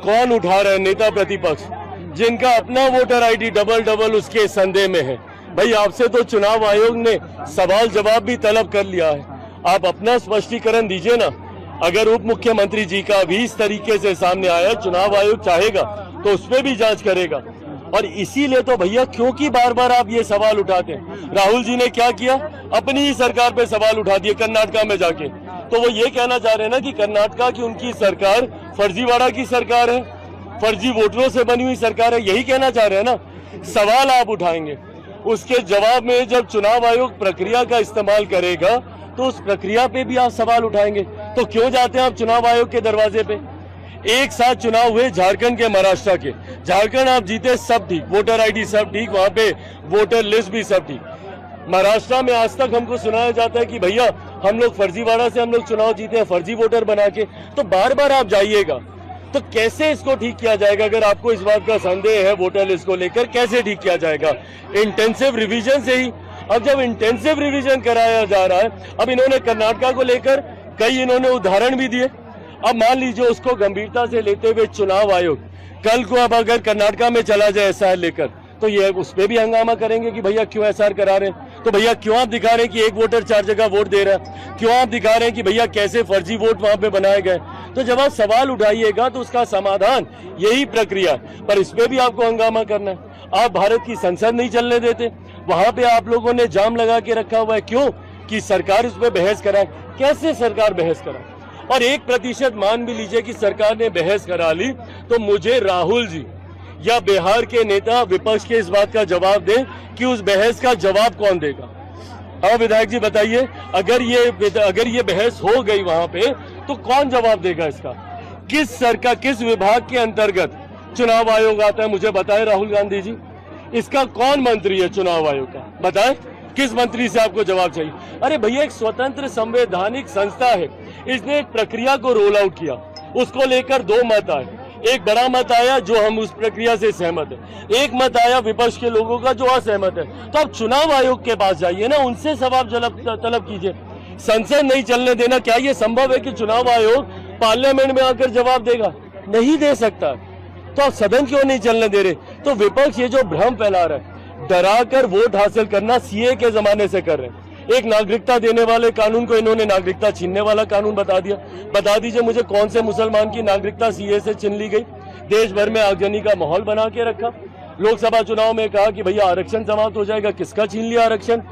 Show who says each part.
Speaker 1: कौन उठा रहे हैं नेता प्रतिपक्ष, जिनका अपना वोटर आईडी डबल उसके संदेह में है। भाई आपसे तो चुनाव आयोग ने सवाल जवाब भी तलब कर लिया है, आप अपना स्पष्टीकरण दीजिए ना। अगर उप मुख्यमंत्री जी का भी इस तरीके से सामने आया, चुनाव आयोग चाहेगा तो उस पर भी जांच करेगा। और इसीलिए तो भैया क्योंकि बार बार आप ये सवाल उठाते हैं। राहुल जी ने क्या किया, अपनी ही सरकार पे सवाल उठा दिए कर्नाटका में जाके। तो वो ये कहना चाह रहे हैं ना कि कर्नाटका की उनकी सरकार फर्जीवाड़ा की सरकार है, फर्जी वोटरों से बनी हुई सरकार है, यही कहना चाह रहे हैं ना। सवाल आप उठाएंगे, उसके जवाब में जब चुनाव आयोग प्रक्रिया का इस्तेमाल करेगा तो उस प्रक्रिया पे भी आप सवाल उठाएंगे। तो क्यों जाते हैं आप चुनाव आयोग के दरवाजे पे। एक साथ चुनाव हुए झारखंड के, महाराष्ट्र के। झारखंड आप जीते सब ठीक, वोटर आईडी सब ठीक, वहां पे वोटर लिस्ट भी सब ठीक। महाराष्ट्र में आज तक हमको सुनाया जाता है कि भैया हम लोग फर्जीवाड़ा से हम लोग चुनाव जीते हैं, फर्जी वोटर बना के। तो बार बार आप जाइएगा तो कैसे इसको ठीक किया जाएगा। अगर आपको इस बात का संदेह है वोटर लिस्ट को लेकर, कैसे ठीक किया जाएगा। इंटेंसिव रिवीजन से ही। अब जब इंटेंसिव रिवीजन कराया जा रहा है, अब इन्होंने कर्नाटका को लेकर कई इन्होंने उदाहरण भी दिए। अब मान लीजिए उसको गंभीरता से लेते हुए चुनाव आयोग कल को अब अगर कर्नाटका में चला जाए एसआईआर लेकर, तो ये उस पर भी हंगामा करेंगे कि भैया क्यों एसआईआर करा रहे हैं। तो भैया क्यों आप दिखा रहे हैं कि एक वोटर 4 जगह वोट दे रहा है, क्यों आप दिखा रहे हैं कि भैया कैसे फर्जी वोट वहां पे बनाए गए। तो जब आप सवाल उठाइएगा तो उसका समाधान यही प्रक्रिया है, पर इस पे भी आपको हंगामा करना है। आप भारत की संसद नहीं चलने देते, वहां पे आप लोगों ने जाम लगा के रखा हुआ है। क्यों कि सरकार इस पे बहस कराए। कैसे सरकार बहस कराए। और 1% मान भी लीजिए कि सरकार ने बहस करा ली, तो मुझे राहुल जी या बिहार के नेता विपक्ष के इस बात का जवाब दें कि उस बहस का जवाब कौन देगा। अब विधायक जी बताइए, अगर ये बहस हो गई वहां पे तो कौन जवाब देगा इसका। किस सरकार, किस विभाग के अंतर्गत चुनाव आयोग आता है, मुझे बताए राहुल गांधी जी। इसका कौन मंत्री है चुनाव आयोग का, बताए किस मंत्री से आपको जवाब चाहिए। अरे भैया एक स्वतंत्र संवैधानिक संस्था है, इसने एक प्रक्रिया को रोल आउट किया, उसको लेकर 2 मत आए। एक बड़ा मत आया जो हम उस प्रक्रिया से सहमत है, एक मत आया विपक्ष के लोगों का जो असहमत है। तो आप चुनाव आयोग के पास जाइए ना, उनसे सवाल तलब कीजिए। संसद नहीं चलने देना, क्या ये संभव है कि चुनाव आयोग पार्लियामेंट में आकर जवाब देगा? नहीं दे सकता। तो आप सदन क्यों नहीं चलने दे रहे। तो विपक्ष ये जो भ्रम फैला रहा है, डरा कर वोट हासिल करना सीए के जमाने से कर रहे हैं। एक नागरिकता देने वाले कानून को इन्होंने नागरिकता छीनने वाला कानून बता दिया। बता दीजिए मुझे कौन से मुसलमान की नागरिकता सीए से छीन ली गई। देश भर में आगजनी का माहौल बना के रखा। लोकसभा चुनाव में कहा कि भैया आरक्षण समाप्त हो जाएगा, किसका छीन लिया आरक्षण।